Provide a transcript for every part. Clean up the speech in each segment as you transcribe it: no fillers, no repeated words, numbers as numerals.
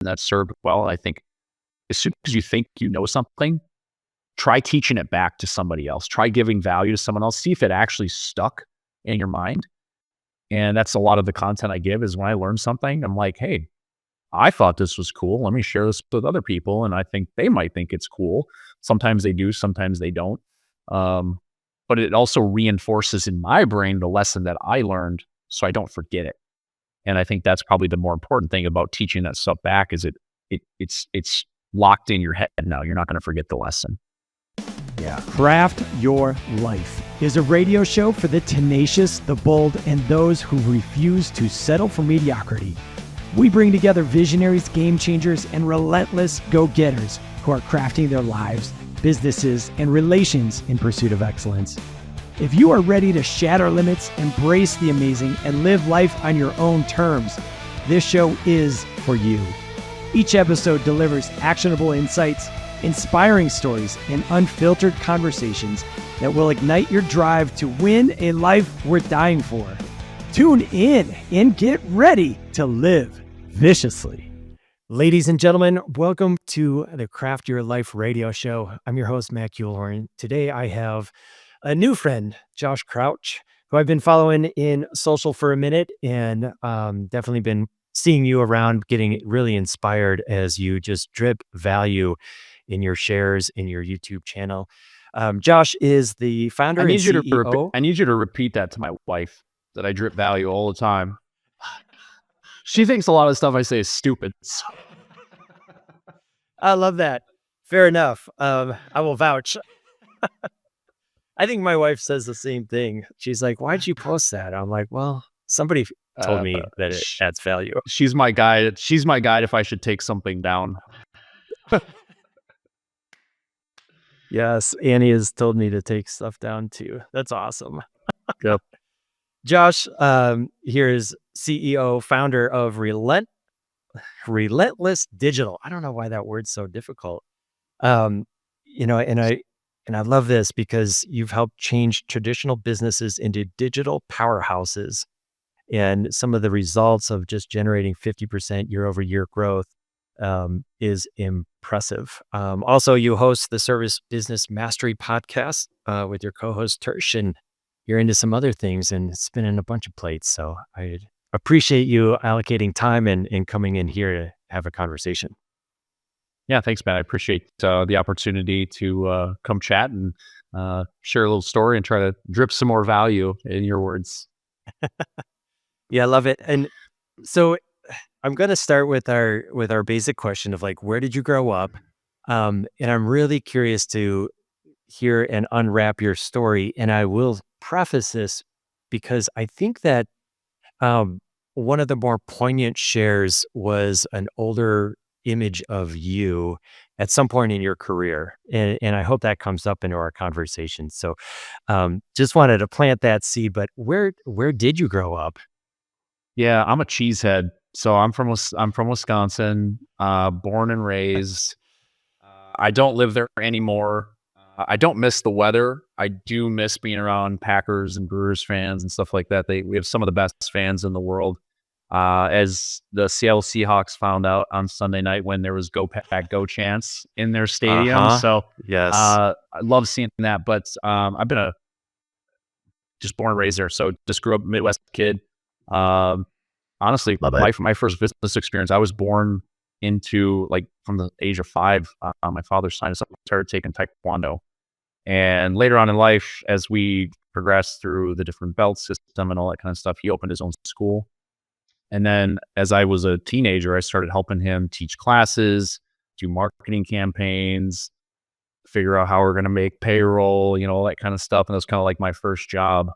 that's served well. I think as soon as you think you know something, try teaching it back to somebody else. Try giving value to someone else. See if it actually stuck in your mind. And that's a lot of the content I give is when I learn something, I'm like, hey, I thought this was cool. Let me share this with other people. And I think they might think it's cool. Sometimes they do, sometimes they don't. But it also reinforces in my brain the lesson that I learned so I don't forget it. And I think that's probably the more important thing about teaching that stuff back is it's locked in your head now. You're not going to forget the lesson. Yeah. Craft Your Life is a radio show for the tenacious, the bold, and those who refuse to settle for mediocrity. We bring together visionaries, game changers, and relentless go-getters who are crafting their lives, businesses, and relations in pursuit of excellence. If you are ready to shatter limits, embrace the amazing, and live life on your own terms, this show is for you. Each episode delivers actionable insights, inspiring stories, and unfiltered conversations that will ignite your drive to win a life worth dying for. Tune in and get ready to live viciously. Ladies and gentlemen, welcome to the Craft Your Life radio show. I'm your host, Matt Kuehlhorn. Today I have a new friend, Josh Crouch, who I've been following in social for a minute and definitely been seeing you around, getting really inspired as you just drip value in your shares in your YouTube channel. Josh is the founder and CEO. I need you to repeat that to my wife, that I drip value all the time. She thinks a lot of the stuff I say is stupid. I love that. Fair enough. I will vouch. I think my wife says the same thing. She's like, why'd you post that? I'm like, well, somebody told me that it adds value. She's my guide. She's my guide if I should take something down. Yes, Annie has told me to take stuff down too. That's awesome. Yep. Josh, here is CEO, founder of Relentless Digital. I don't know why that word's so difficult. And I love this because you've helped change traditional businesses into digital powerhouses, and some of the results of just generating 50% year-over-year growth is impressive. Also, you host the Service Business Mastery podcast with your co-host Tersh, and you're into some other things and spinning a bunch of plates. So I appreciate you allocating time and coming in here to have a conversation. Yeah, thanks, Matt. I appreciate the opportunity to come chat and share a little story and try to drip some more value in your words. Yeah, I love it. And so I'm going to start with our basic question of like, where did you grow up? And I'm really curious to hear and unwrap your story. And I will preface this because I think that one of the more poignant shares was an older image of you at some point in your career. And I hope that comes up into our conversation. So just wanted to plant that seed, but where did you grow up? Yeah, I'm a cheesehead. So I'm from Wisconsin, born and raised. I don't live there anymore. I don't miss the weather. I do miss being around Packers and Brewers fans and stuff like that. We have some of the best fans in the world. As the Seattle Seahawks found out on Sunday night when there was "Go Pack, Go" chants in their stadium. So yes, I love seeing that. But I've been just born and raised there. So just grew up Midwest kid. Honestly, my first business experience, I was born into, like, from the age of 5, my father signed us up and started taking Taekwondo. And later on in life, as we progressed through the different belt system and all that kind of stuff, he opened his own school. And then as I was a teenager, I started helping him teach classes, do marketing campaigns, figure out how we're going to make payroll, all that kind of stuff. And that was kind of like my first job.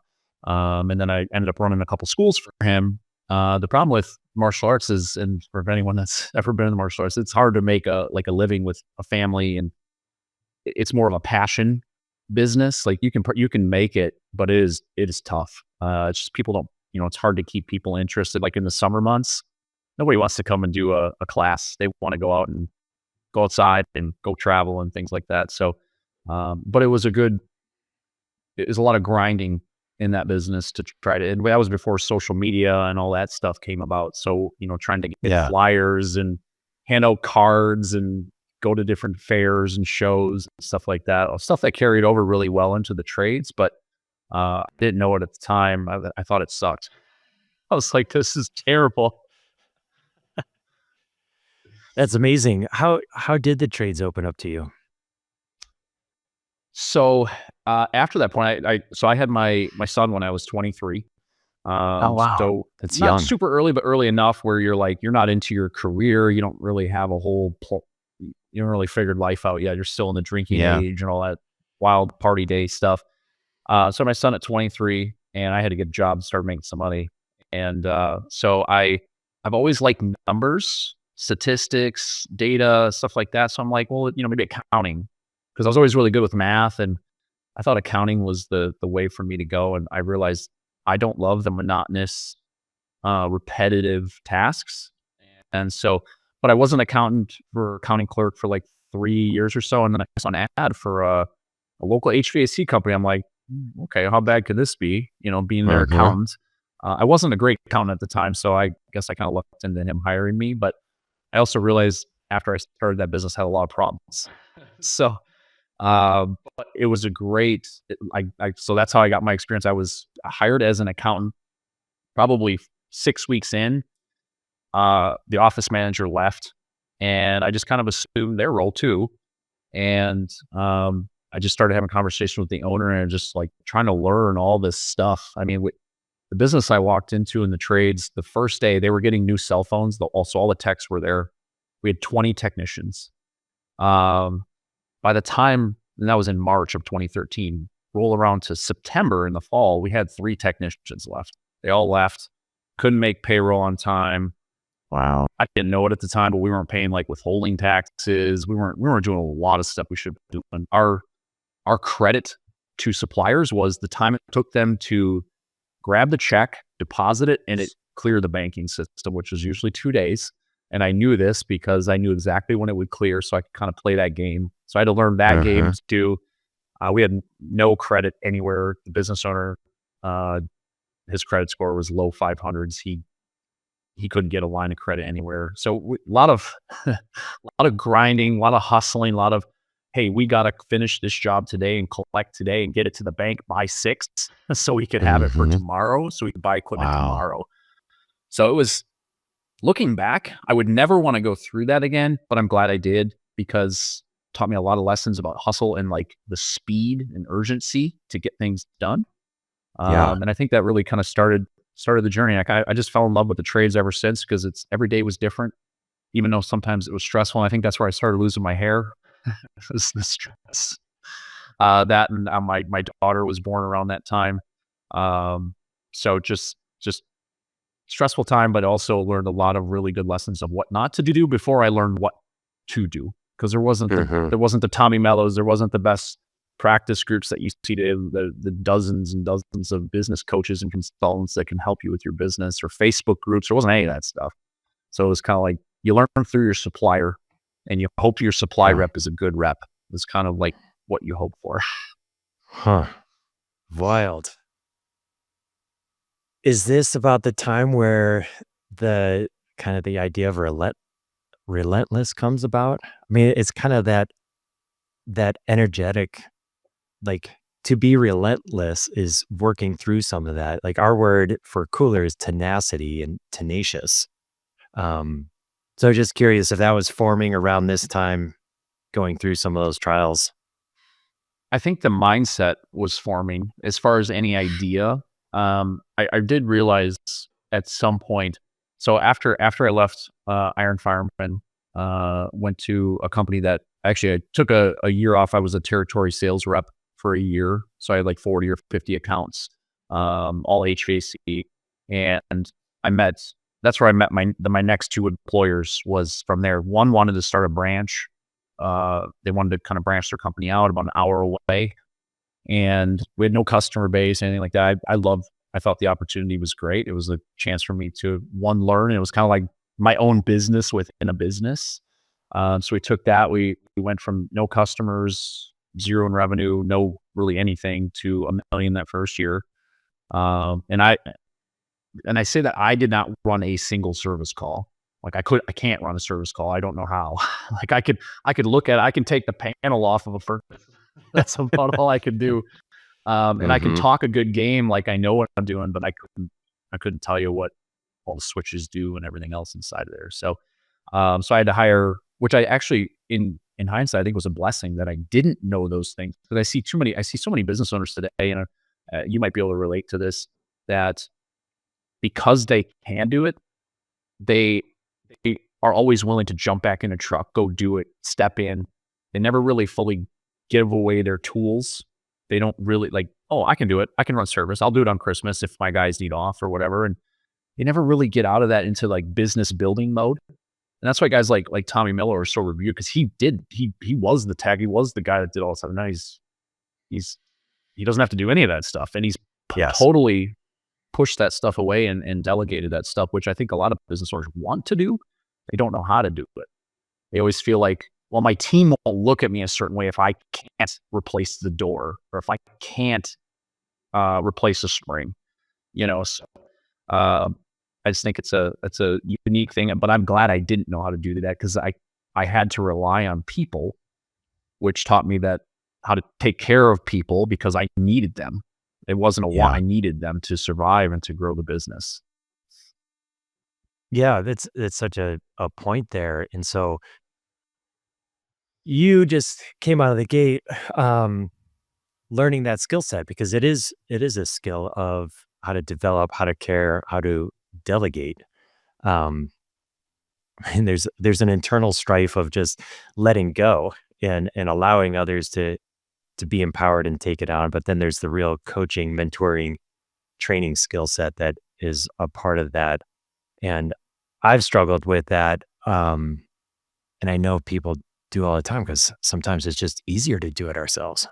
And then I ended up running a couple schools for him. The problem with martial arts is, and for anyone that's ever been in the martial arts, it's hard to make a living with a family, and it's more of a passion business. Like you can make it, but it is tough. It's just people don't, it's hard to keep people interested. Like in the summer months, nobody wants to come and do a class. They want to go out and go outside and go travel and things like that. So, but it was a lot of grinding in that business to try to, and that was before social media and all that stuff came about. So, trying to get flyers and hand out cards and go to different fairs and shows and stuff like that. Stuff that carried over really well into the trades, but I didn't know it at the time. I thought it sucked. I was like, this is terrible. That's amazing. How did the trades open up to you? So after that point, I had my son when I was 23. Oh, wow. So That's not young. super early, but early enough where you're like, you're not into your career. You don't really have a whole, you don't really figured life out yet. You're still in the drinking age and all that wild party day stuff. So my son at 23, and I had to get a job and start making some money. And so I've always liked numbers, statistics, data, stuff like that. So I'm like, well, maybe accounting, because I was always really good with math, and I thought accounting was the way for me to go. And I realized I don't love the monotonous, repetitive tasks. And so, but I was an accounting clerk for like 3 years or so. And then I saw an ad for a local HVAC company. I'm like, okay, how bad could this be? Being their accountant. I wasn't a great accountant at the time, so I guess I kind of looked into him hiring me. But I also realized after I started that business, I had a lot of problems. So, but it was a great, so that's how I got my experience. I was hired as an accountant. Probably 6 weeks in, the office manager left, and I just kind of assumed their role too. And I just started having a conversation with the owner and just like trying to learn all this stuff. I mean, the business I walked into in the trades, the first day they were getting new cell phones. Also, all the techs were there. We had 20 technicians. By the time, and that was in March of 2013, roll around to September in the fall, we had 3 technicians left. They all left, couldn't make payroll on time. Wow. I didn't know it at the time, but we weren't paying like withholding taxes. We weren't doing a lot of stuff we should be doing. Our credit to suppliers was the time it took them to grab the check, deposit it, and it cleared the banking system, which was usually 2 days. And I knew this because I knew exactly when it would clear, so I could kind of play that game. So I had to learn that game too. We had no credit anywhere. The business owner, his credit score was low 500s. He couldn't get a line of credit anywhere. So a lot of grinding, a lot of hustling, a lot of, hey, we got to finish this job today and collect today and get it to the bank by 6 so we could have it for tomorrow, so we could buy equipment tomorrow. So it was, looking back, I would never want to go through that again, but I'm glad I did, because it taught me a lot of lessons about hustle and like the speed and urgency to get things done. And I think that really kind of started the journey. Like I just fell in love with the trades ever since, because every day was different, even though sometimes it was stressful. And I think that's where I started losing my hair. Was the stress. That and my daughter was born around that time. So just stressful time, but also learned a lot of really good lessons of what not to do before I learned what to do. Because there wasn't the Tommy Mellos, there wasn't the best practice groups that you see today, the dozens and dozens of business coaches and consultants that can help you with your business, or Facebook groups. There wasn't any of that stuff. So it was kind of like you learn through your supplier, and you hope your supply rep is a good rep. It's kind of like what you hope for. Wild. Is this about the time where the kind of the idea of relentless comes about? I mean, it's kind of that energetic, like, to be relentless is working through some of that. Like, our word for cooler is tenacity and tenacious. So just curious if that was forming around this time, going through some of those trials. I think the mindset was forming as far as any idea. I did realize at some point. So after I left Iron Fireman, went to a company that actually I took a year off. I was a territory sales rep for a year, so I had like 40 or 50 accounts, all HVAC, and that's where I met my next 2 employers was from there. One wanted to start a branch. They wanted to kind of branch their company out about an hour away, and we had no customer base, anything like that. I thought the opportunity was great. It was a chance for me to learn. It was kind of like my own business within a business. So we took that. We went from no customers, 0 in revenue, no really anything, to $1 million that first year. And I say that I did not run a single service call. Like I can't run a service call. I don't know how. Like I could look at it. I can take the panel off of a furnace. That's about all I could do. And I can Mm-hmm. talk a good game. Like I know what I'm doing, but I couldn't tell you what all the switches do and everything else inside of there. So, so I had to hire, which I actually in hindsight, I think was a blessing that I didn't know those things, because I see so many business owners today, and you might be able to relate to this, that because they can do it, they are always willing to jump back in a truck, go do it, step in. They never really fully give away their tools. They don't really like, oh, I can do it. I can run service. I'll do it on Christmas if my guys need off or whatever. And they never really get out of that into like business building mode. And that's why guys like Tommy Miller are so revered, because he was the tech, he was the guy that did all this stuff. Now he doesn't have to do any of that stuff, and he's Yes. totally pushed that stuff away and delegated that stuff, which I think a lot of business owners want to do. They don't know how to do it. They always feel like, well, my team won't look at me a certain way if I can't replace the door, or if I can't replace a spring, you know. So I just think it's a unique thing, but I'm glad I didn't know how to do that, because I had to rely on people, which taught me that how to take care of people, because I needed them. It wasn't a want. I needed them to survive and to grow the business. Yeah, that's such a point there. And so you just came out of the gate learning that skill set, because it is a skill of how to develop, how to care, how to delegate. And there's an internal strife of just letting go and allowing others to be empowered and take it on. But then there's the real coaching, mentoring, training skill set that is a part of that. And I've struggled with that. And I know people do all the time, because sometimes it's just easier to do it ourselves.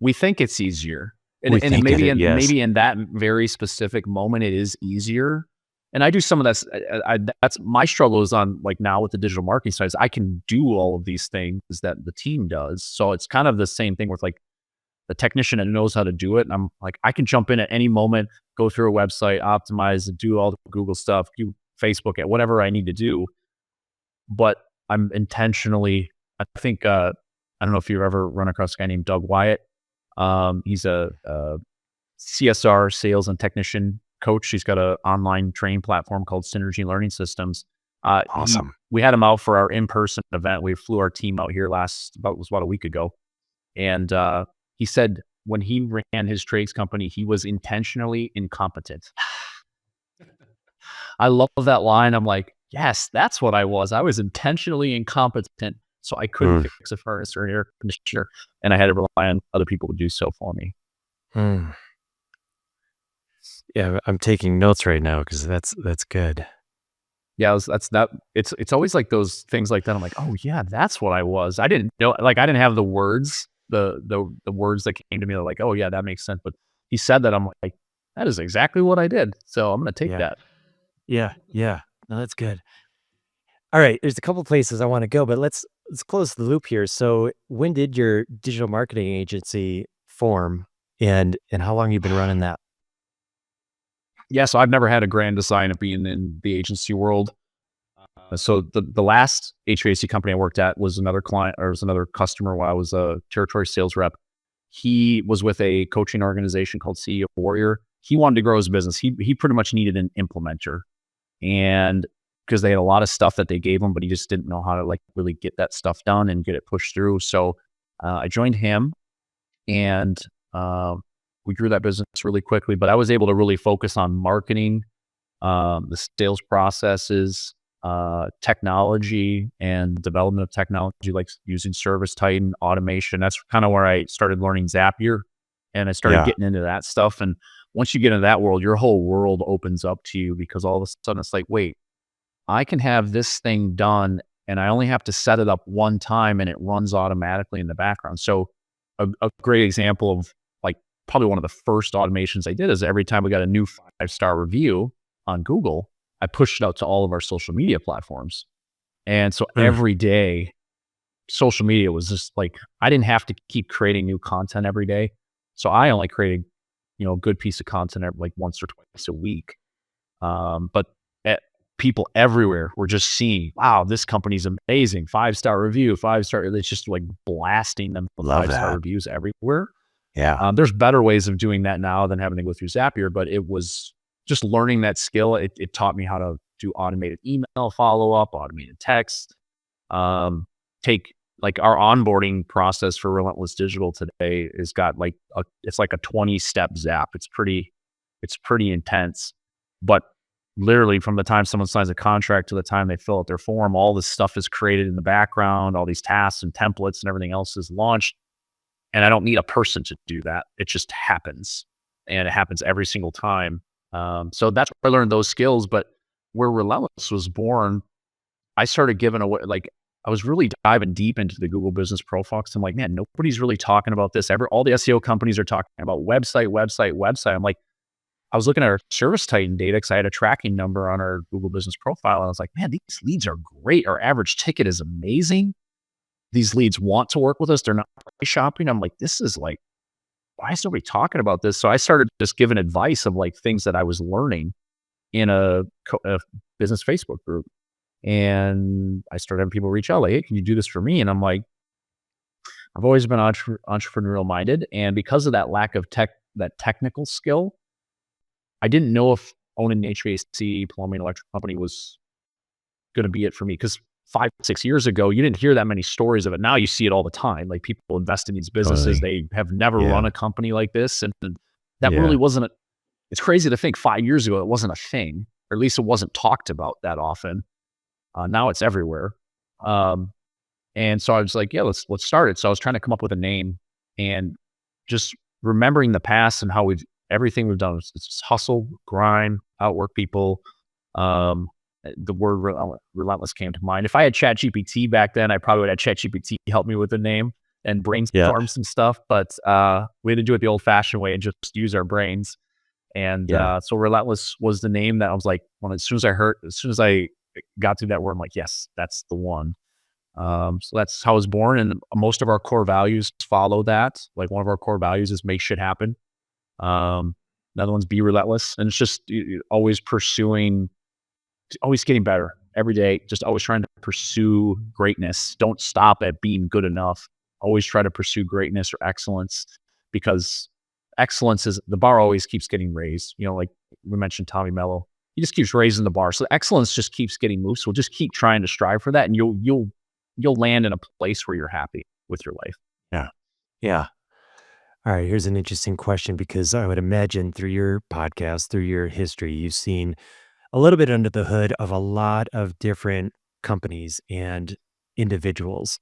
We think it's easier. And Yes. maybe in that very specific moment, it is easier. And I do some of that. That's my struggle is on, like, now with the digital marketing side, is I can do all of these things that the team does. So it's kind of the same thing with like the technician that knows how to do it. And I'm like, I can jump in at any moment, go through a website, optimize, and do all the Google stuff, do Facebook, at whatever I need to do. But I'm intentionally, I think, I don't know if you've ever run across a guy named Doug Wyatt. He's a CSR, sales and technician coach. He's got an online training platform called Synergy Learning Systems. Awesome. We had him out for our in-person event. We flew our team out here about a week ago. And he said when he ran his trades company, he was intentionally incompetent. I love that line. I'm like, yes, that's what I was. I was intentionally incompetent, so I couldn't fix a furnace or an air conditioner, and I had to rely on other people to do so for me. Yeah, I'm taking notes right now, because that's good. Yeah, it's always like those things like that. I'm like, oh yeah, that's what I was. I didn't know, like I didn't have the words, the words that came to me. Like, oh yeah, that makes sense. But he said that, I'm like, that is exactly what I did. So I'm gonna take that. Yeah. No, that's good. All right, there's a couple places I want to go, but let's close the loop here. So when did your digital marketing agency form, and how long have you been running that? Yeah, so I've never had a grand design of being in the agency world. So the last HVAC company I worked at was another client, or was another customer while I was a territory sales rep. He was with a coaching organization called CEO of Warrior. He wanted to grow his business. He pretty much needed an implementer, and because they had a lot of stuff that they gave him, but he just didn't know how to like really get that stuff done and get it pushed through. So I joined him, and we grew that business really quickly. But I was able to really focus on marketing, the sales processes, technology and development of technology, like using Service Titan, automation. That's kind of where I started learning Zapier, and I started getting into that stuff. And once you get into that world, your whole world opens up to you, because all of a sudden it's like, wait, I can have this thing done, and I only have to set it up one time, and it runs automatically in the background. So a great example of like probably one of the first automations I did is every time we got a new 5-star review on Google, I pushed it out to all of our social media platforms. And so every day, social media was just like, I didn't have to keep creating new content every day. So I only created, a good piece of content like once or twice a week. But people everywhere were just seeing, wow, this company's amazing. 5-star review, 5-star. It's just like blasting them with Love 5-star that. reviews everywhere. Yeah. There's better ways of doing that now than having to go through Zapier, but it was just learning that skill. It taught me how to do automated email follow-up, automated text, take like our onboarding process for Relentless Digital today has got like it's like a 20-step zap. It's pretty intense, but literally from the time someone signs a contract to the time they fill out their form, all this stuff is created in the background, all these tasks and templates and everything else is launched. And I don't need a person to do that. It just happens, and it happens every single time. So that's where I learned those skills. But where Relentless was born, I started giving away, like I was really diving deep into the Google Business Profile because I'm like, man, nobody's really talking about this ever. All the SEO companies are talking about website. I'm like, I was looking at our Service Titan data because I had a tracking number on our Google Business Profile. And I was like, man, these leads are great. Our average ticket is amazing. These leads want to work with us. They're not shopping. I'm like, this is like, why is nobody talking about this? So I started just giving advice of like things that I was learning in a business Facebook group. And I started having people reach out like, hey, can you do this for me? And I'm like, I've always been entrepreneurial minded. And because of that lack of that technical skill, I didn't know if owning an HVAC, plumbing, electric company was going to be it for me. Because 5-6 years ago, you didn't hear that many stories of it. Now you see it all the time. Like people invest in these businesses. Totally. They have never run a company like this. And that Yeah. really wasn't it's crazy to think 5 years ago, it wasn't a thing, or at least it wasn't talked about that often. Now it's everywhere. And so I was like, yeah, let's start it. So I was trying to come up with a name and just remembering the past and how everything we've done. It's just hustle, grind, outwork people. The word relentless came to mind. If I had ChatGPT back then, I probably would have ChatGPT help me with the name and brainstorm some stuff. But we had to do it the old-fashioned way and just use our brains. And so Relentless was the name that I was like, as soon as I got through that word, I'm like, yes, that's the one. So that's how I was born. And most of our core values follow that. Like one of our core values is make shit happen. Another one's be relentless. And it's just always pursuing, always getting better every day, just always trying to pursue greatness. Don't stop at being good enough. Always try to pursue greatness or excellence, because excellence is, the bar always keeps getting raised. Like we mentioned Tommy Mello, he just keeps raising the bar. So excellence just keeps getting moved. So just keep trying to strive for that, and you'll land in a place where you're happy with your life. Yeah. All right. Here's an interesting question, because I would imagine through your podcast, through your history, you've seen a little bit under the hood of a lot of different companies and individuals.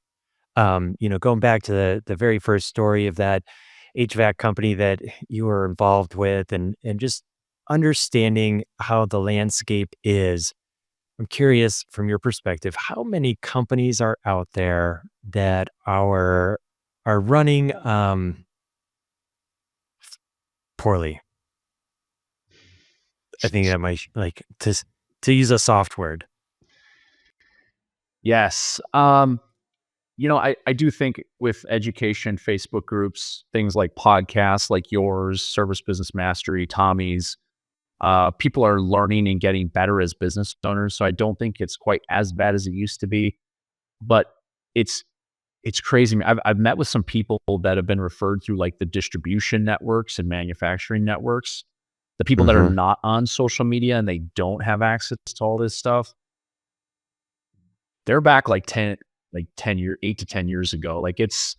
Going back to the very first story of that HVAC company that you were involved with, and just understanding how the landscape is. I'm curious from your perspective, how many companies are out there that are running poorly? I think that might, like, to use a soft word. Yes. I do think with education, Facebook groups, things like podcasts like yours, Service Business Mastery, Tommy's, people are learning and getting better as business owners. So I don't think it's quite as bad as it used to be, but it's crazy. I've met with some people that have been referred through like the distribution networks and manufacturing networks, the people that are not on social media and they don't have access to all this stuff. They're back like 8 to 10 years ago. Like it's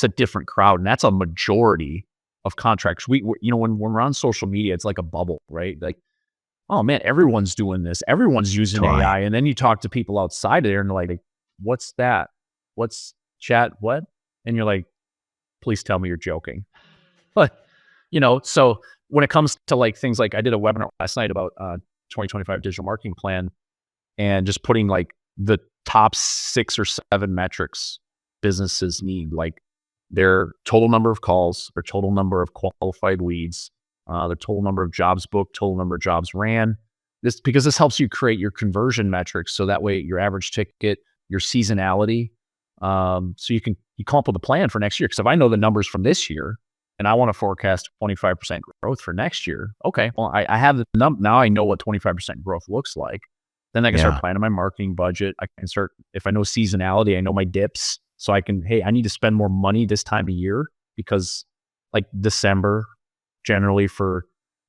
a different crowd, and that's a majority of contracts. When we're on social media, it's like a bubble, right? Like, oh man, everyone's doing this. Everyone's using AI. And then you talk to people outside of there and they're like, what's that? What's chat? What? And you're like, please tell me you're joking. But, so when it comes to like things like, I did a webinar last night about 2025 digital marketing plan, and just putting like the top 6 or 7 metrics businesses need, like their total number of calls, their total number of qualified leads, their total number of jobs booked, total number of jobs ran. Because this helps you create your conversion metrics. So that way your average ticket, your seasonality. So you come up with a plan for next year. Because if I know the numbers from this year and I want to forecast 25% growth for next year, okay, well, I have the now I know what 25% growth looks like. Then I can Yeah. start planning my marketing budget. I can start, if I know seasonality, I know my dips. So I can, hey, I need to spend more money this time of year because like December, generally for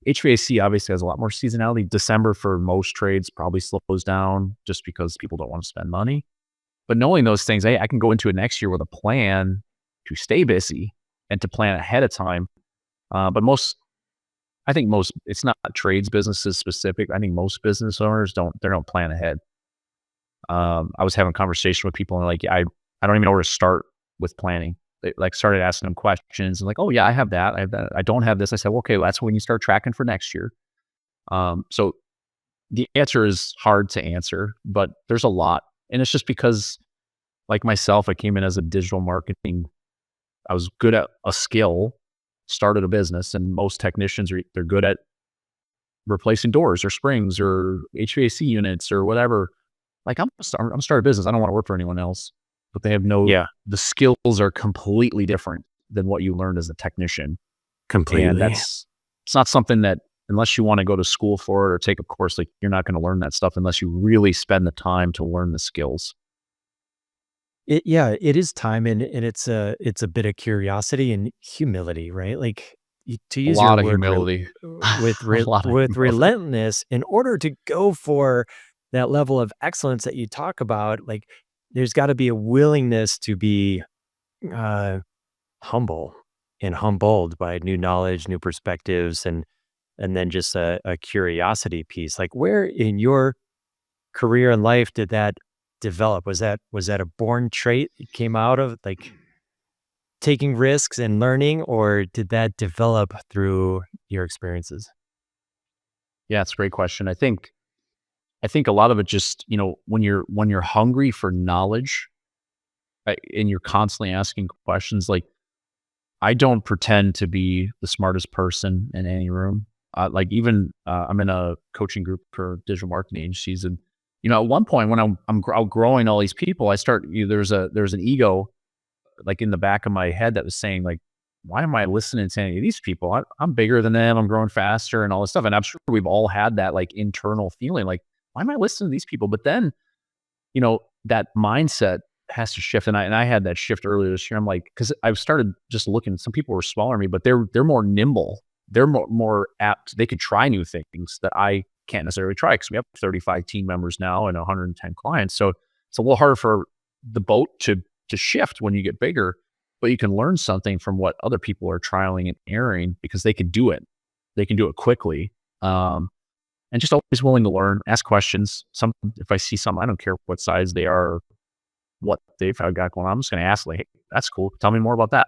HVAC, obviously has a lot more seasonality. December for most trades probably slows down just because people don't want to spend money. But knowing those things, I can go into it next year with a plan to stay busy and to plan ahead of time. But I think most, it's not trades businesses specific. I think most business owners don't plan ahead. I was having a conversation with people and like, I don't even know where to start with planning. They like started asking them questions and like, oh yeah, I have that. I don't have this. I said, well, okay, well, that's when you start tracking for next year. So the answer is hard to answer, but there's a lot. And it's just because like myself, I came in as a digital marketing. I was good at a skill, started a business, and most technicians they're good at replacing doors or springs or HVAC units or whatever. Like I'm start a business. I don't want to work for anyone else, but they have the skills are completely different than what you learned as a technician. Completely. And it's not something that unless you want to go to school for it or take a course, like you're not going to learn that stuff unless you really spend the time to learn the skills. It is time, and it's a bit of curiosity and humility, right? Like to A use lot your of word humility. with A lot of humility. relentless, in order to go for that level of excellence that you talk about, like there's got to be a willingness to be humble and humbled by new knowledge, new perspectives, and then just a curiosity piece. Like where in your career and life did that develop? Was that a born trait that came out of like taking risks and learning, or did that develop through your experiences? Yeah, it's a great question. I think a lot of it just, when you're hungry for knowledge, and you're constantly asking questions, like I don't pretend to be the smartest person in any room. Like even I'm in a coaching group for digital marketing agencies, and at one point when I'm outgrowing all these people, I start there's an ego like in the back of my head that was saying like, why am I listening to any of these people? I'm bigger than them. I'm growing faster and all this stuff. And I'm sure we've all had that like internal feeling like, why am I listening to these people? But then, that mindset has to shift. And I had that shift earlier this year. I'm like, cause I've started just looking, some people were smaller than me, but they're more nimble. They're more apt. They could try new things that I can't necessarily try because we have 35 team members now and 110 clients. So it's a little harder for the boat to shift when you get bigger, but you can learn something from what other people are trialing and erroring because they can do it. They can do it quickly. And just always willing to learn, ask questions. If I see something, I don't care what size they are, what they've got going on, I'm just going to ask like, hey, that's cool. Tell me more about that.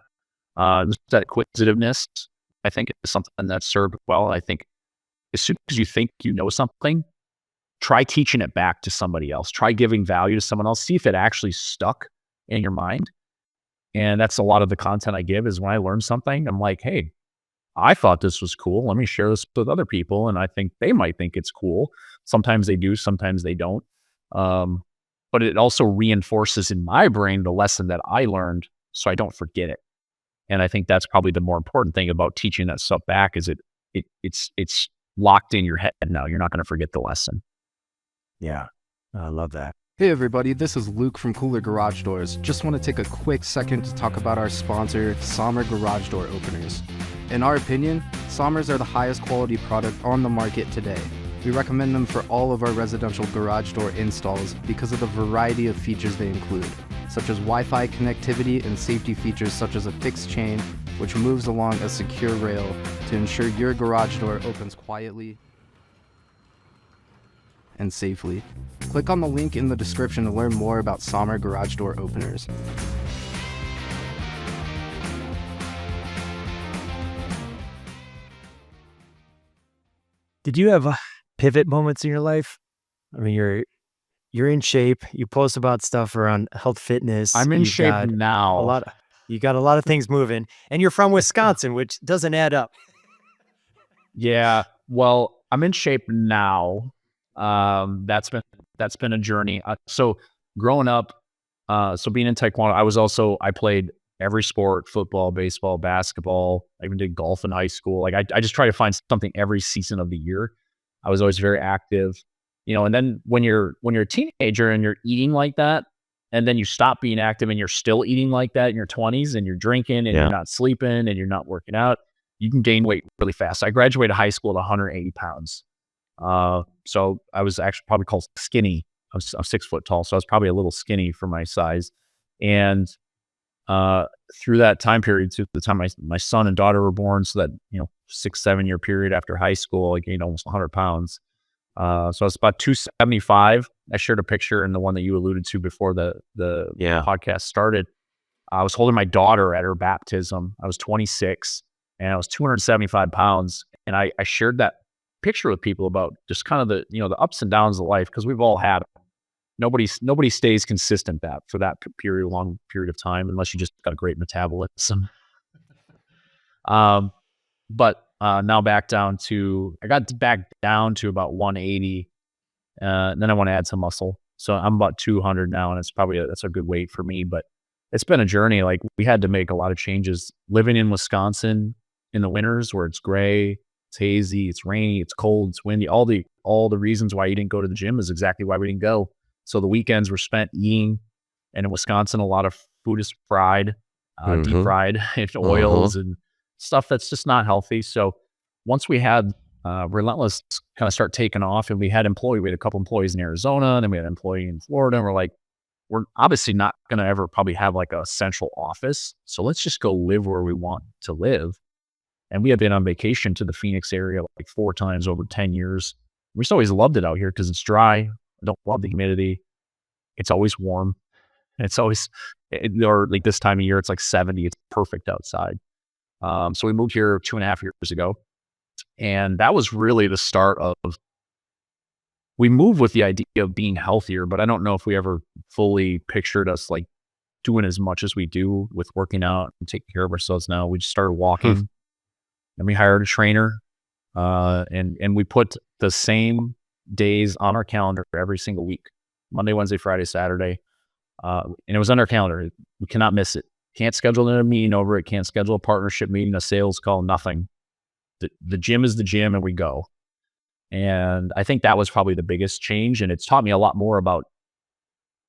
Just that acquisitiveness, I think is something that's served well. I think as soon as you think you know something, try teaching it back to somebody else. Try giving value to someone else. See if it actually stuck in your mind. And that's a lot of the content I give is when I learn something, I'm like, hey, I thought this was cool. Let me share this with other people. And I think they might think it's cool. Sometimes they do, sometimes they don't. But it also reinforces in my brain the lesson that I learned so I don't forget it. And I think that's probably the more important thing about teaching that stuff back is it's locked in your head now. You're not going to forget the lesson. Yeah, I love that. Hey everybody, this is Luke from Cooler Garage Doors. Just want to take a quick second to talk about our sponsor, Sommer Garage Door Openers. In our opinion, Sommers are the highest quality product on the market today. We recommend them for all of our residential garage door installs because of the variety of features they include, such as Wi-Fi connectivity and safety features such as a fixed chain, which moves along a secure rail to ensure your garage door opens quietly and safely. Click on the link in the description to learn more about Sommer Garage Door Openers. Did you have pivot moments in your life? I mean, you're in shape. You post about stuff around health, fitness. I'm in shape now. You got a lot of things moving, and you're from Wisconsin, which doesn't add up. Yeah, well, I'm in shape now. That's been a journey. So growing up, so being in Taekwondo, I played every sport: football, baseball, basketball. I even did golf in high school. Like I just try to find something every season of the year. I was always very active. And then when you're a teenager and you're eating like that, and then you stop being active and you're still eating like that in your 20s, and you're drinking and you're not sleeping and you're not working out, you can gain weight really fast. I graduated high school at 180 pounds. So I was actually probably called skinny. I'm 6 foot tall, so I was probably a little skinny for my size. And through that time period, to the time my son and daughter were born, so that 6-7 year period after high school, I gained almost 100 pounds. So I was about 275. I shared a picture in the one that you alluded to before the podcast started. I was holding my daughter at her baptism. I was 26 and I was 275 pounds. And I shared that picture with people about just kind of the ups and downs of life, because we've all had it. Nobody stays consistent for that long period of time, unless you just got a great metabolism. But now I got back down to about 180. And then I want to add some muscle. So I'm about 200 now, and that's a good weight for me, but it's been a journey. Like, we had to make a lot of changes living in Wisconsin in the winters where it's gray, it's hazy, it's rainy, it's cold, it's windy. All the reasons why you didn't go to the gym is exactly why we didn't go. So the weekends were spent eating, and in Wisconsin, a lot of food is fried, deep fried in oils and stuff that's just not healthy. So once we had Relentless kind of start taking off, and we had a couple employees in Arizona, and then we had an employee in Florida, and we're obviously not going to ever probably have like a central office. So let's just go live where we want to live. And we have been on vacation to the Phoenix area like 4 times over 10 years. We just always loved it out here because it's dry. I don't love the humidity. It's always warm. It's always, or like this time of year, it's like 70. It's perfect outside. So we moved here 2.5 years ago. And that was really the start of, we moved with the idea of being healthier, but I don't know if we ever fully pictured us like doing as much as we do with working out and taking care of ourselves now. We just started walking, and we hired a trainer, and we put the same days on our calendar for every single week: Monday, Wednesday, Friday, Saturday. And it was on our calendar. We cannot miss it. Can't schedule a meeting over it. Can't schedule a partnership meeting, a sales call, nothing. The gym is the gym, and we go. And I think that was probably the biggest change. And it's taught me a lot more about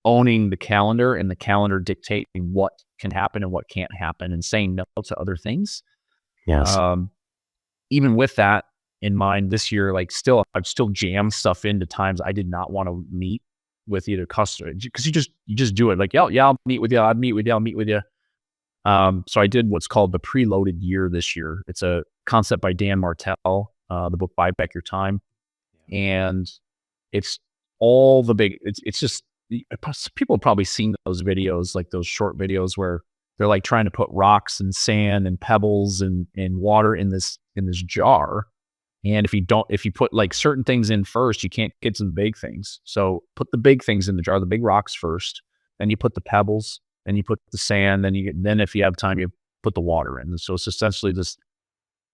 owning the calendar, and the calendar dictating what can happen and what can't happen, and saying no to other things. Yes. Even with that in mind, this year, I've still jammed stuff into times I did not want to meet with either customer, because you just do it. Like, yeah, I'll meet with you. I'll meet with you. So I did what's called the preloaded year this year. It's a concept by Dan Martell, the book Buy Back Your Time. And it's all the big, it's just, people have probably seen those videos, like those short videos where they're like trying to put rocks and sand and pebbles and water in this jar. And if you put like certain things in first, you can't get to the big things. So put the big things in the jar, the big rocks first, then you put the pebbles, then you put the sand, then if you have time, you put the water in. So it's essentially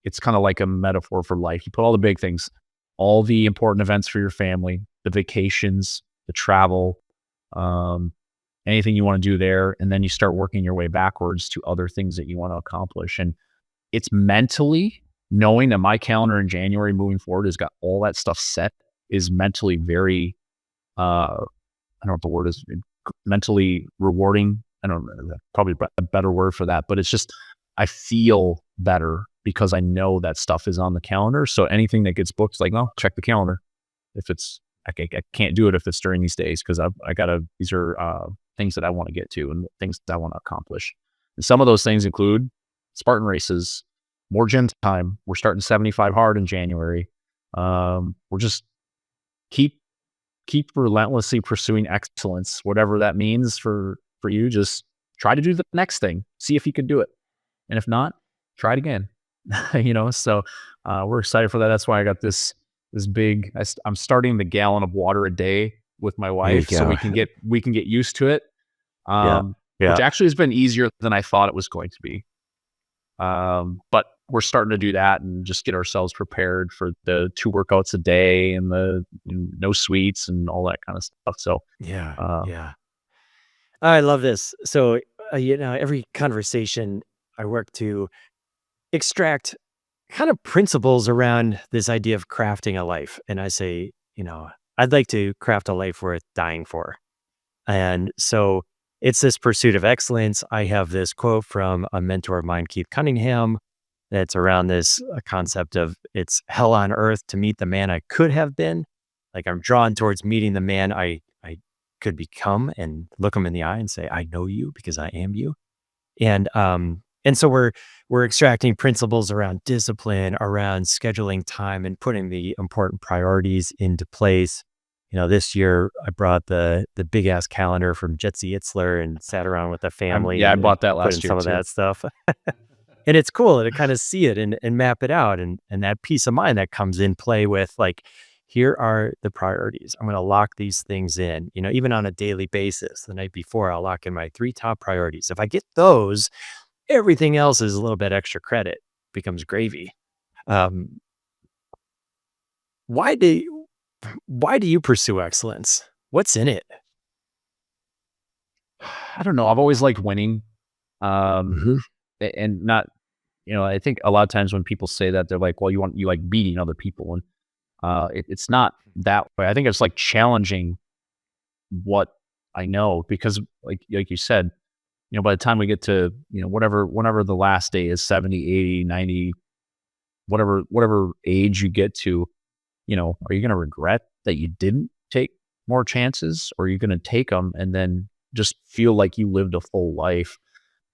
it's kind of like a metaphor for life. You put all the big things, all the important events for your family, the vacations, the travel, anything you want to do there. And then you start working your way backwards to other things that you want to accomplish. And it's mentally, knowing that my calendar in January moving forward has got all that stuff set, is mentally very, I don't know what the word is, mentally rewarding. I don't know, probably a better word for that, but it's just, I feel better because I know that stuff is on the calendar. So anything that gets booked, like, no, check the calendar. If it's, I can't do it if it's during these days, because these are things that I want to get to and things that I want to accomplish. And some of those things include Spartan races, more gym time. We're starting 75 hard in January. We're just keep relentlessly pursuing excellence, whatever that means for you. Just try to do the next thing, see if you can do it. And if not, try it again. So we're excited for that. That's why I got this big, I'm starting the gallon of water a day with my wife, so we can get used to it. Which actually has been easier than I thought it was going to be. But we're starting to do that and just get ourselves prepared for the 2 workouts a day and the no sweets and all that kind of stuff. So I love this. So every conversation I work to extract kind of principles around this idea of crafting a life. And I say, I'd like to craft a life worth dying for. And so it's this pursuit of excellence. I have this quote from a mentor of mine, Keith Cunningham, that's around this concept of it's hell on earth to meet the man I could have been. Like I'm drawn towards meeting the man I could become and look him in the eye and say, I know you because I am you. And so we're extracting principles around discipline, around scheduling time and putting the important priorities into place. This year I brought the big ass calendar from Jesse Itzler and sat around with the family. I bought that put in last year some of too. that stuff. And it's cool to kind of see it and map it out. And that peace of mind that comes in play with like, here are the priorities. I'm going to lock these things in, even on a daily basis. The night before, I'll lock in my 3 top priorities. If I get those, everything else is a little bit extra credit, becomes gravy. Why do you pursue excellence? What's in it? I don't know. I've always liked winning. And not, I think a lot of times when people say that, they're like, well, you like beating other people. And it's not that way. I think it's like challenging what I know, because like you said, by the time we get to, whenever the last day is 70, 80, 90, whatever age you get to, are you going to regret that you didn't take more chances, or are you going to take them and then just feel like you lived a full life?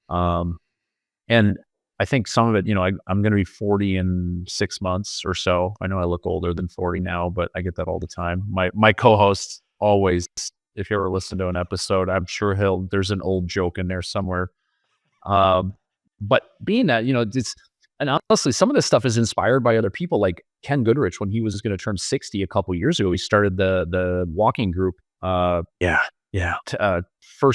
And I think some of it, I'm going to be 40 in 6 months or so. I know I look older than 40 now, but I get that all the time. My co-host always, if you ever listen to an episode, I'm sure there's an old joke in there somewhere. But being that, and honestly, some of this stuff is inspired by other people, like Ken Goodrich, when he was going to turn 60 a couple years ago, he started the walking group. First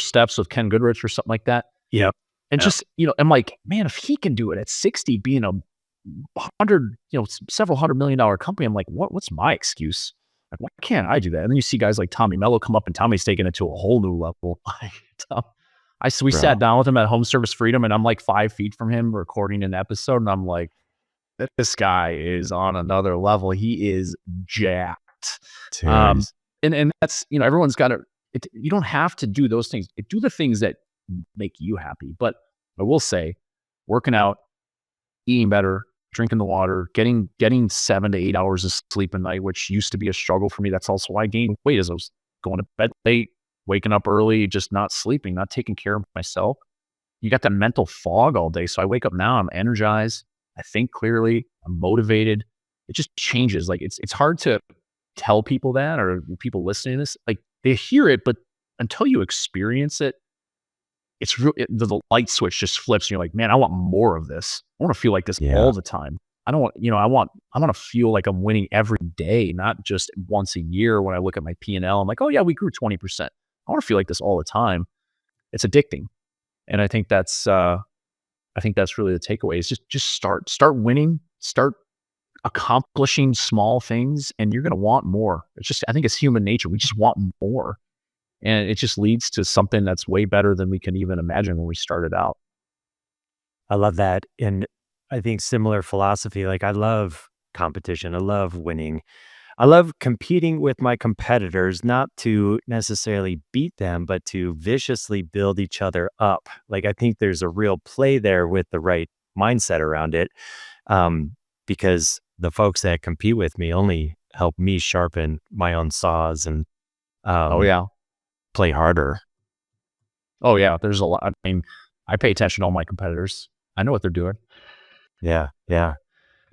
Steps with Ken Goodrich or something like that. Yeah. And just, I'm like, man, if he can do it at 60, being a several $100 million company, I'm like, what's my excuse? Like, why can't I do that? And then you see guys like Tommy Mello come up, and Tommy's taking it to a whole new level. We sat down with him at Home Service Freedom, and I'm like 5 feet from him recording an episode. And I'm like, this guy is on another level. He is jacked. And that's, everyone's got to, you don't have to do those things. Do the things that make you happy. But I will say, working out, eating better, drinking the water, getting 7 to 8 hours of sleep a night, which used to be a struggle for me. That's also why I gained weight, as I was going to bed late, waking up early, just not sleeping, not taking care of myself. You got that mental fog all day. So I wake up now, I'm energized, I think clearly, I'm motivated. It just changes. Like it's hard to tell people that, or people listening to this, like they hear it, but until you experience it, it's real. The light switch just flips, and you're like, man, I want more of this. I want to feel like this all the time. I don't want, I want to feel like I'm winning every day, not just once a year when I look at my P&L. I'm like, oh yeah, we grew 20%. I want to feel like this all the time. It's addicting. And I think that's really the takeaway is just start winning, start accomplishing small things, and you're going to want more. I think it's human nature. We just want more. And it just leads to something that's way better than we can even imagine when we started out. I love that. And I think similar philosophy, like I love competition. I love winning. I love competing with my competitors, not to necessarily beat them, but to viciously build each other up. Like I think there's a real play there with the right mindset around it, because the folks that compete with me only help me sharpen my own saws and play harder. Oh yeah, there's a lot. I mean, I pay attention to all my competitors. I know what they're doing. It's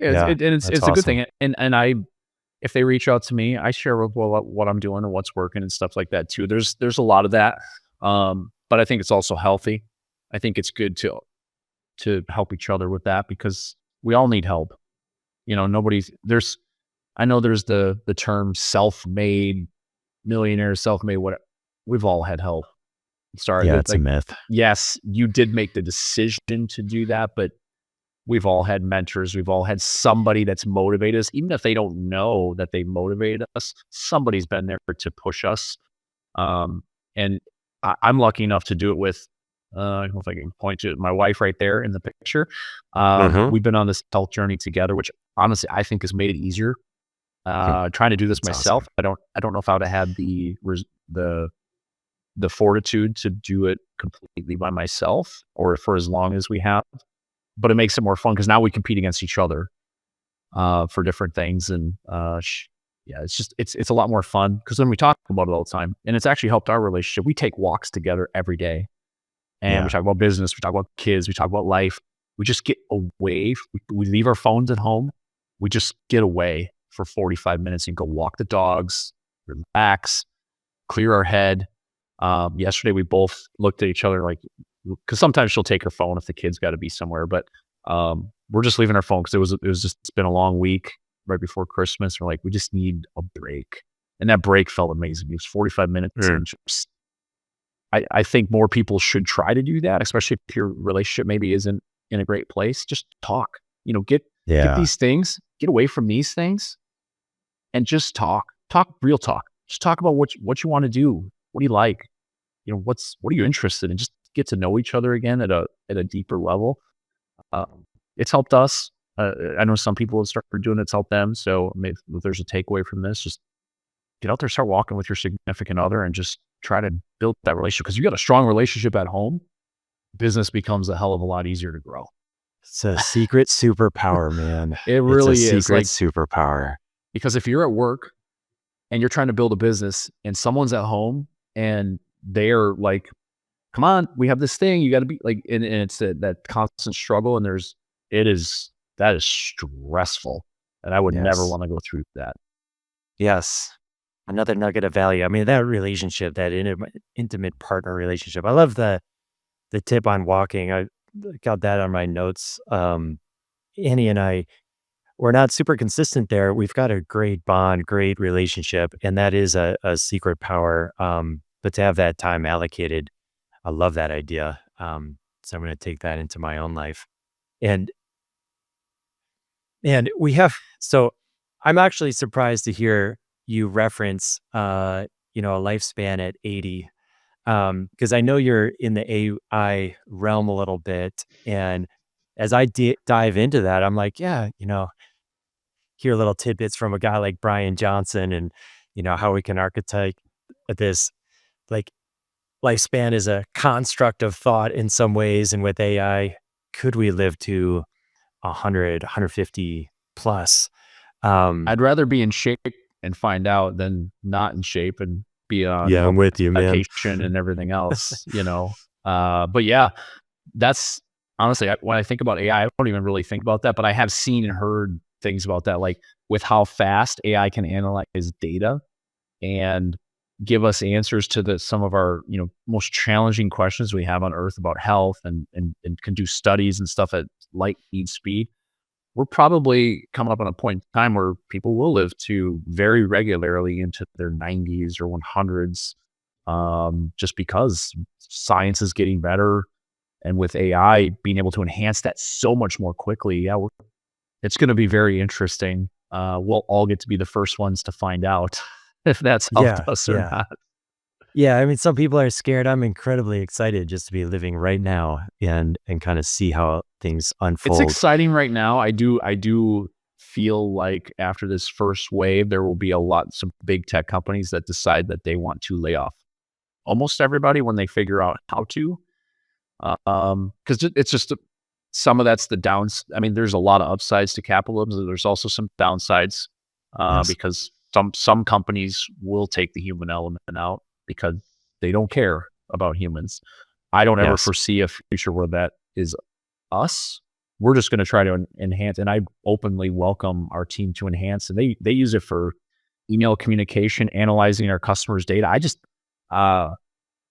awesome. A good thing. And if they reach out to me, I share what I'm doing and what's working and stuff like that too. There's a lot of that, but I think it's also healthy. I think it's good to help each other with that, because we all need help. I know there's the term self-made millionaire, self-made whatever. We've all had help. Sorry, it's a myth. Yes, you did make the decision to do that, but we've all had mentors. We've all had somebody that's motivated us, even if they don't know that they motivated us. Somebody's been there to push us, and I'm lucky enough to do it with. I don't know if I can point to my wife right there in the picture. We've been on this health journey together, which honestly I think has made it easier. Trying to do this That's myself. awesome. I don't know if I would have had the fortitude to do it completely by myself or for as long as we have, but it makes it more fun because now we compete against each other for different things. And yeah, it's a lot more fun because then we talk about it all the time, and it's actually helped our relationship. We take walks together every day, and we Yeah. talk about business, we talk about kids, we talk about life. We just get away. We leave our phones at home. We just get away for 45 minutes and go walk the dogs, relax, clear our head. Yesterday we both looked at each other like, because sometimes she'll take her phone if the kid's got to be somewhere, but we're just leaving our phone because it's been a long week right before Christmas. We're like, we just need a break, and that break felt amazing. It was 45 minutes, and just, I think more people should try to do that, especially if your relationship maybe isn't in a great place. Just talk, get these things, get away from these things, and just talk real talk. Just talk about what you want to do. What do you like? What are you interested in? Just get to know each other again at a deeper level. It's helped us. I know some people have started doing it. It's helped them. So maybe if there's a takeaway from this, just get out there, start walking with your significant other, and just try to build that relationship. Because you got a strong relationship at home, business becomes a hell of a lot easier to grow. It's a secret superpower, man. It really it's a is. secret superpower. Because if you're at work and you're trying to build a business and someone's at home and they're like, come on, we have this thing, you got to be like, and it's that constant struggle. And that is stressful. And I would never want to go through that. Yes. Another nugget of value. I mean, that relationship, that intimate partner relationship. I love the tip on walking. I got that on my notes. Annie and I, we're not super consistent there. We've got a great bond, great relationship, and that is a secret power. But to have that time allocated, I love that idea. So I'm going to take that into my own life. And so I'm actually surprised to hear you reference, a lifespan at 80. Because I know you're in the AI realm a little bit. And as I dive into that, I'm like, yeah, hear little tidbits from a guy like Brian Johnson and, how we can archetype this, like, lifespan is a construct of thought in some ways. And with AI, could we live to 100, 150 plus? I'd rather be in shape and find out than not in shape and be on I'm with you, man. vacation and everything else, But yeah, that's honestly, when I think about AI, I don't even really think about that, but I have seen and heard things about that, like with how fast AI can analyze data and give us answers to some of our, most challenging questions we have on Earth about health, and can do studies and stuff at lightning speed. We're probably coming up on a point in time where people will live to very regularly into their 90s or 100s, just because science is getting better. And with AI being able to enhance that so much more quickly, it's going to be very interesting. We'll all get to be the first ones to find out if that's helped us or not. Yeah, I mean, some people are scared. I'm incredibly excited just to be living right now and kind of see how things unfold. It's exciting right now. I do feel like after this first wave, there will be some big tech companies that decide that they want to lay off almost everybody when they figure out how to. Because it's just some of that's the downs. I mean, there's a lot of upsides to capitalism. There's also some downsides because some companies will take the human element out because they don't care about humans. I don't ever foresee a future where that is us. We're just going to try to enhance, and I openly welcome our team to enhance. And they use it for email communication, analyzing our customers' data. I just,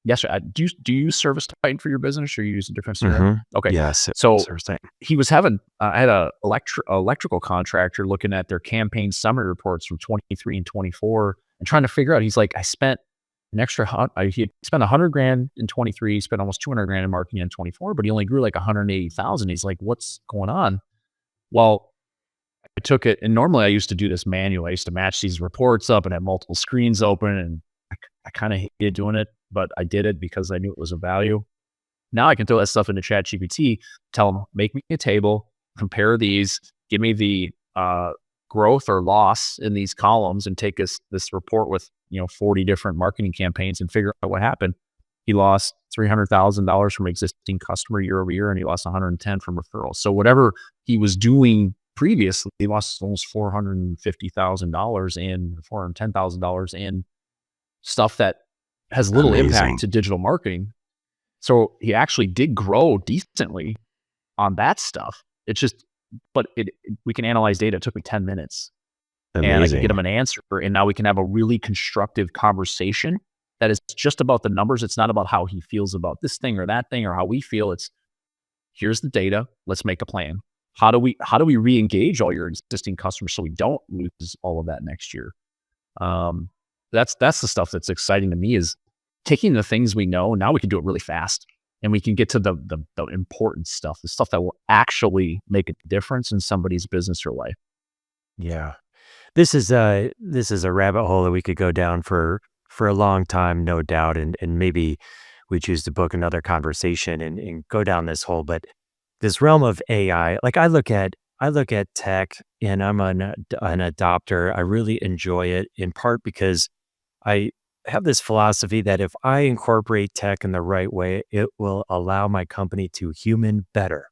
yes, do you use ServiceTitan for your business, or you use a different CRM? Mm-hmm. Okay. Yes. So ServiceTitan. he was having, I had a electrical contractor looking at their campaign summary reports from 23 and 24 and trying to figure out, he's like, I spent an extra, he spent $100,000 in 23, he spent almost $200,000 in marketing in 24, but he only grew like 180,000. He's like, what's going on? Well, I took it, and normally I used to do this manually. I used to match these reports up and have multiple screens open, and I kind of hated doing it, but I did it because I knew it was of value. Now I can throw that stuff into ChatGPT, tell them, make me a table, compare these, give me the growth or loss in these columns and take this report with 40 different marketing campaigns and figure out what happened. He lost $300,000 from existing customer year over year, and he lost 110 from referrals. So whatever he was doing previously, he lost almost $450,000 in $410,000 in stuff that has little impact to digital marketing. So he actually did grow decently on that stuff. It's just, but we can analyze data. It took me 10 minutes. And I can get him an answer. And now we can have a really constructive conversation that is just about the numbers. It's not about how he feels about this thing or that thing or how we feel. It's, here's the data. Let's make a plan. How do we re-engage all your existing customers so we don't lose all of that next year? That's the stuff that's exciting to me, is taking the things we know. Now we can do it really fast, and we can get to the important stuff, the stuff that will actually make a difference in somebody's business or life. Yeah. This is a rabbit hole that we could go down for a long time, no doubt. And maybe we choose to book another conversation and go down this hole. But this realm of AI, like I look at tech, and I'm an adopter. I really enjoy it, in part because I have this philosophy that if I incorporate tech in the right way, it will allow my company to human better.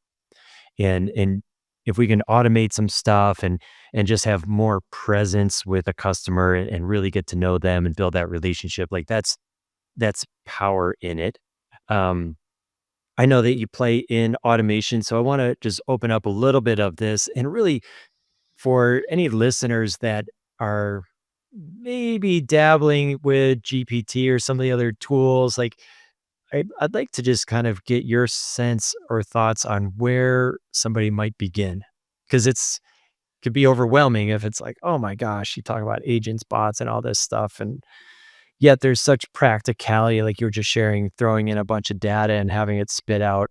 And if we can automate some stuff and just have more presence with a customer and really get to know them and build that relationship, like that's power in it. I know that you play in automation, so I want to just open up a little bit of this, and really for any listeners that are maybe dabbling with GPT or some of the other tools, like I'd like to just kind of get your sense or thoughts on where somebody might begin, because it could be overwhelming if it's like, oh my gosh, you talk about agents, bots, and all this stuff, and yet there's such practicality, like you were just sharing, throwing in a bunch of data and having it spit out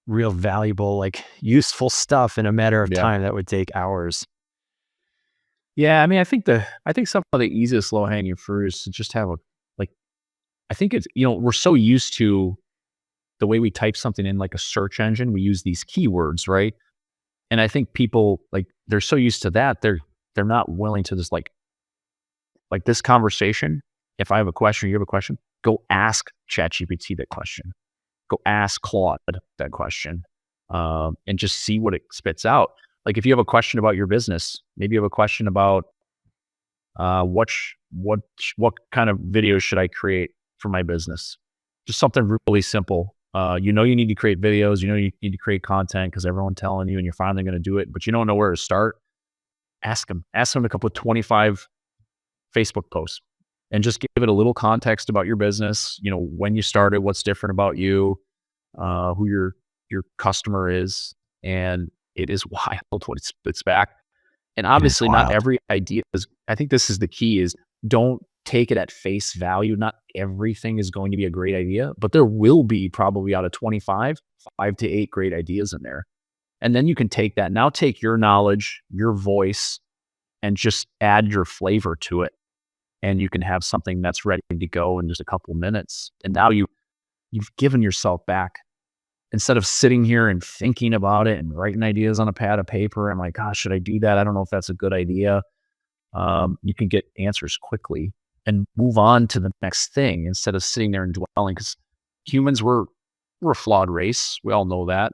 real valuable, like useful stuff in a matter of time that would take hours. Yeah, I mean, I think some of the easiest low hanging fruit is to just have I think it's, we're so used to the way we type something in like a search engine. We use these keywords, right? And I think people, like, they're so used to that, they're not willing to just like this conversation. If I have a question, you have a question, go ask ChatGPT that question. Go ask Claude that question, and just see what it spits out. Like if you have a question about your business, maybe you have a question about what kind of videos should I create for my business? Just something really simple. You need to create videos. You need to create content because everyone's telling you, and you're finally going to do it, but you don't know where to start. Ask them to come up with 25 Facebook posts and just give it a little context about your business. When you started, what's different about you, who your customer is, and it is wild what it spits back. And obviously not every idea is, I think this is the key, is don't take it at face value. Not everything is going to be a great idea, but there will be probably out of 25, 5 to 8 great ideas in there. And then you can take that, now take your knowledge, your voice, and just add your flavor to it. And you can have something that's ready to go in just a couple of minutes. And now you've given yourself back. Instead of sitting here and thinking about it and writing ideas on a pad of paper, I'm like, gosh, should I do that? I don't know if that's a good idea. You can get answers quickly and move on to the next thing instead of sitting there and dwelling. Because humans, we're a flawed race. We all know that.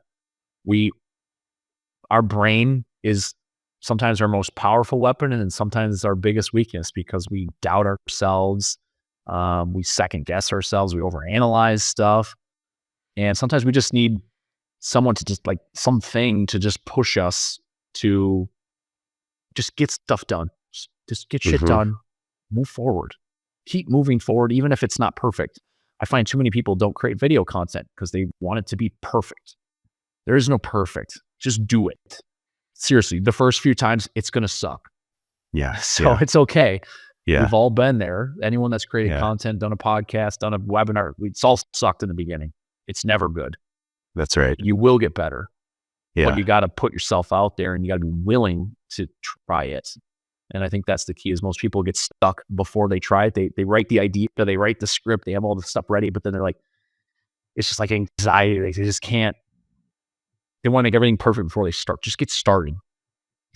Our brain is sometimes our most powerful weapon, and then sometimes it's our biggest weakness because we doubt ourselves. We second guess ourselves. We overanalyze stuff. And sometimes we just need someone to just something to just push us to just get stuff done. Just get shit done, move forward, keep moving forward, even if it's not perfect. I find too many people don't create video content because they want it to be perfect. There is no perfect. Just do it. Seriously, the first few times it's going to suck. Yeah. So it's okay. Yeah. We've all been there. Anyone that's created content, done a podcast, done a webinar, it's all sucked in the beginning. It's never good. That's right. You will get better. Yeah. But you got to put yourself out there, and you got to be willing to try it. And I think that's the key, is most people get stuck before they try it. They write the idea, they write the script, they have all the stuff ready, but then they're like, it's just like anxiety. They just can't, they want to make everything perfect before they start. Just get started.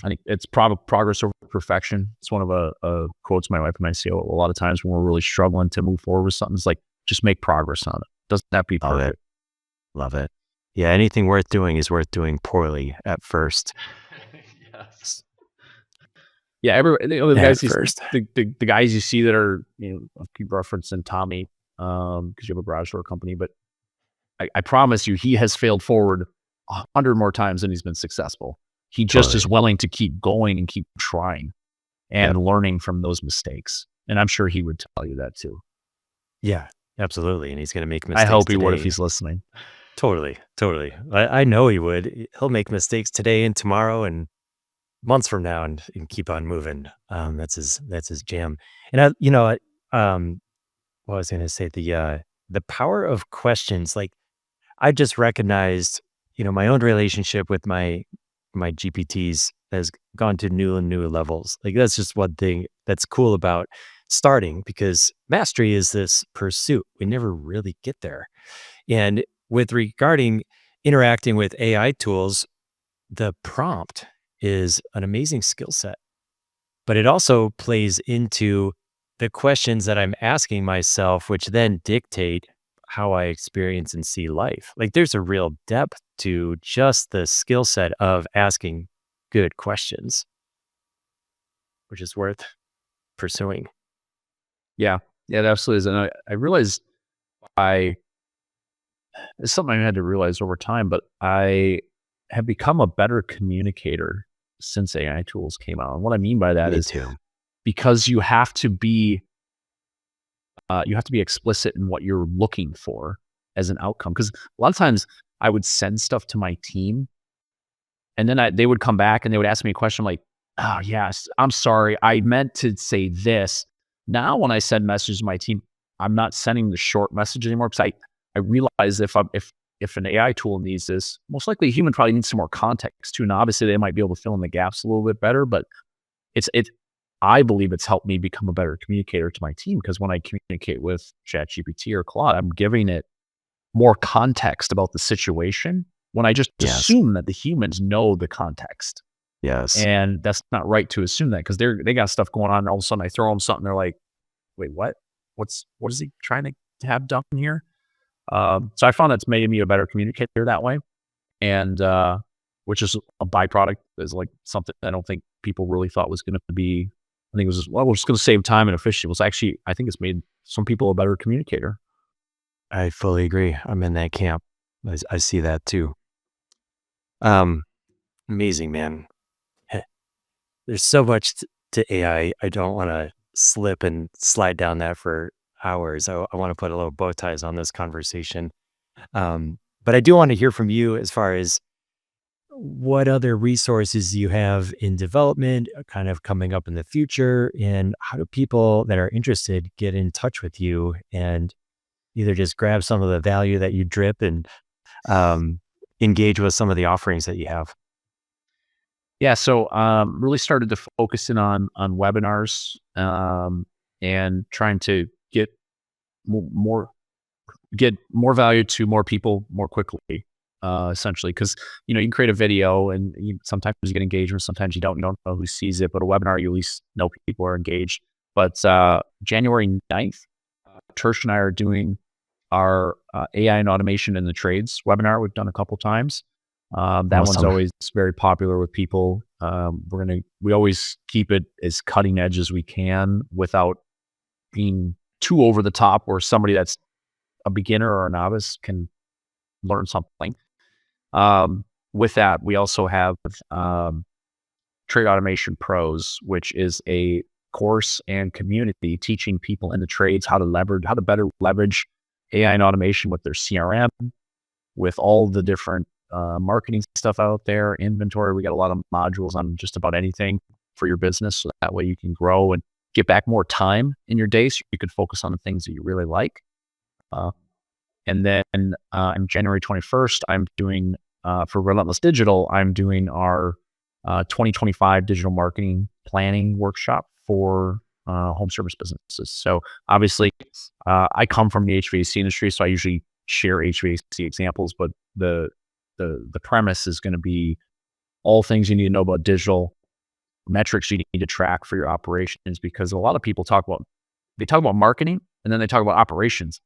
I think it's progress over perfection. It's one of a quotes my wife and I say a lot of times when we're really struggling to move forward with something. It's like, just make progress on it. Doesn't have to be Love it. perfect. Love it. Yeah, anything worth doing is worth doing poorly at first. Yes. Yeah, the At guys, first. the guys you see that are, I keep referencing Tommy, because you have a garage door company, but I promise you, he has failed forward 100 more times than he's been successful. He just is willing to keep going and keep trying and learning from those mistakes. And I'm sure he would tell you that too. Yeah, absolutely. And he's going to make mistakes I hope he today. would if he's listening. Totally. I know he would. He'll make mistakes today and tomorrow and months from now and keep on moving. That's his jam. And what I was going to say, the power of questions. Like, I just recognized, my own relationship with my GPTs has gone to new and new levels. Like, that's just one thing that's cool about starting, because mastery is this pursuit. We never really get there. And regarding interacting with AI tools, the prompt is an amazing skill set, but it also plays into the questions that I'm asking myself, which then dictate how I experience and see life. Like, there's a real depth to just the skill set of asking good questions, which is worth pursuing. Yeah, it absolutely is. And I realized it's something I had to realize over time, but I have become a better communicator since AI tools came out. And what I mean by that Me is too. because you have to be explicit in what you're looking for as an outcome. Because a lot of times I would send stuff to my team, and then they would come back and they would ask me a question like, "Oh yes, I'm sorry, I meant to say this." Now, when I send messages to my team, I'm not sending the short message anymore, because I realize if an AI tool needs this, most likely a human probably needs some more context too. And obviously they might be able to fill in the gaps a little bit better, but I believe it's helped me become a better communicator to my team, because when I communicate with ChatGPT or Claude, I'm giving it more context about the situation when I just assume that the humans know the context. Yes. And that's not right to assume that, because they got stuff going on. And all of a sudden I throw them something. They're like, wait, what? What is he trying to have done here? So I found that's made me a better communicator that way. And, which is a byproduct, is like something I don't think people really thought was going to be. I think it was just, we're just going to save time and efficiency. It was actually, I think it's made some people a better communicator. I fully agree. I'm in that camp. I see that too. Amazing, man. There's so much to AI. I don't want to slip and slide down that for hours. I want to put a little bow ties on this conversation. But I do want to hear from you as far as what other resources you have in development kind of coming up in the future, and how do people that are interested get in touch with you and either just grab some of the value that you drip and engage with some of the offerings that you have. Yeah, so really started to focus in on webinars, and trying to get more value to more people more quickly, essentially. Because you can create a video and sometimes you get engagement, sometimes you don't know who sees it. But a webinar, you at least know people are engaged. But January 9th, Tersh and I are doing our AI and automation in the trades webinar. We've done a couple times. That one's always very popular with people. We always keep it as cutting edge as we can without being too over the top, where somebody that's a beginner or a novice can learn something. With that, we also have Trade Automation Pros, which is a course and community teaching people in the trades how to better leverage AI and automation with their CRM, with all the different marketing stuff out there, inventory. We got a lot of modules on just about anything for your business. So that way you can grow and get back more time in your day, so you can focus on the things that you really like. And then on January 21st, I'm doing, for Relentless Digital, I'm doing our 2025 digital marketing planning workshop for home service businesses. So obviously, I come from the HVAC industry, so I usually share HVAC examples, but the premise is going to be all things you need to know about digital metrics you need to track for your operations, because a lot of people talk about marketing and then they talk about operations.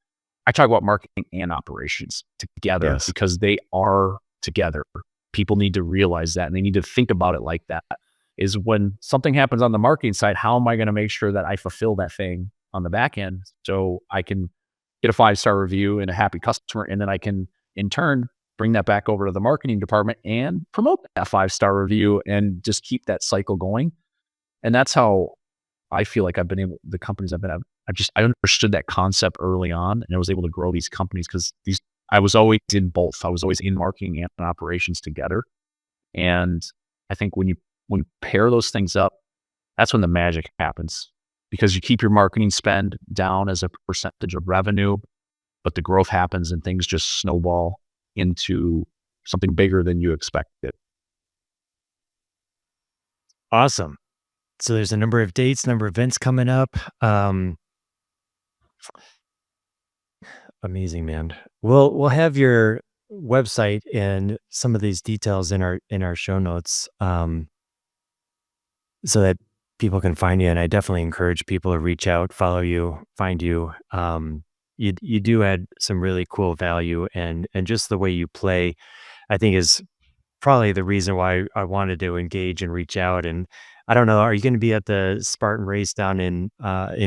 I talk about marketing and operations together because they are together. People need to realize that, and they need to think about it like that. Is when something happens on the marketing side, how am I going to make sure that I fulfill that thing on the back end so I can get a 5-star review and a happy customer, and then I can in turn bring that back over to the marketing department and promote that 5-star review and just keep that cycle going. And that's how I feel like the companies I've been at, I understood that concept early on, and I was able to grow these companies because I was always in both. I was always in marketing and operations together. And I think when you pair those things up, that's when the magic happens, because you keep your marketing spend down as a percentage of revenue, but the growth happens and things just snowball into something bigger than you expected. Awesome. So there's a number of dates, number of events coming up. Amazing, man. We'll have your website and some of these details in our show notes, so that people can find you. And I definitely encourage people to reach out, follow you, find you. You do add some really cool value, and just the way you play, I think, is probably the reason why I wanted to engage and reach out. And I don't know, are you going to be at the Spartan race down in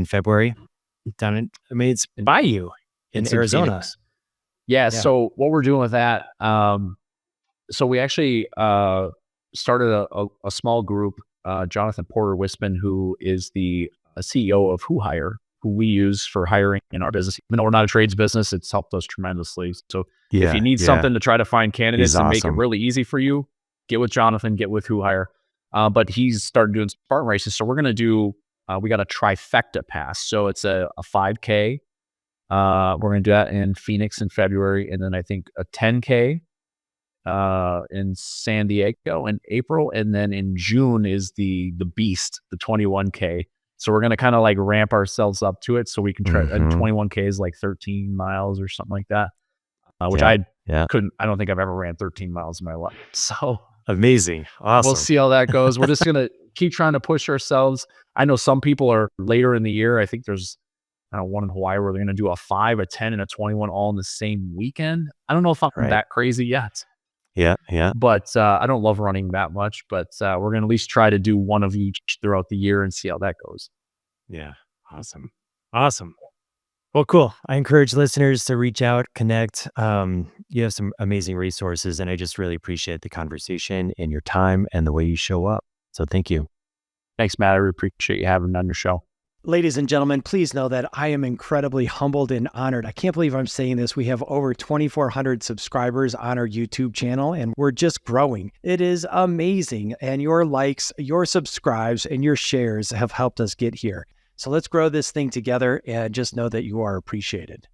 February? It's by you in Arizona. Phoenix. Yeah. So what we're doing with that, so we actually started a small group. Jonathan Porter Wispin, who is the CEO of Who Hire, who we use for hiring in our business. Even though we're not a trades business, it's helped us tremendously. So if you need something to try to find candidates and make it really easy for you, get with Jonathan, get with Who Hire. But he's started doing Spartan races. So we're going to do, we got a trifecta pass. So it's a 5K. We're going to do that in Phoenix in February. And then I think a 10K in San Diego in April. And then in June is the beast, the 21K. So we're going to kind of like ramp ourselves up to it so we can try. And 21K is like 13 miles or something like that, which I don't think I've ever ran 13 miles in my life. So amazing. Awesome. We'll see how that goes. We're just going to keep trying to push ourselves. I know some people are later in the year. I think there's one in Hawaii where they're going to do a 5, a 10, and a 21 all in the same weekend. I don't know if I'm that crazy yet. Yeah. But I don't love running that much, but we're going to at least try to do one of each throughout the year and see how that goes. Yeah. Awesome. Well, cool. I encourage listeners to reach out, connect. You have some amazing resources, and I just really appreciate the conversation and your time and the way you show up. So thank you. Thanks, Matt. I really appreciate you having me on your show. Ladies and gentlemen, please know that I am incredibly humbled and honored. I can't believe I'm saying this. We have over 2,400 subscribers on our YouTube channel, and we're just growing. It is amazing. And your likes, your subscribes, and your shares have helped us get here. So let's grow this thing together, and just know that you are appreciated.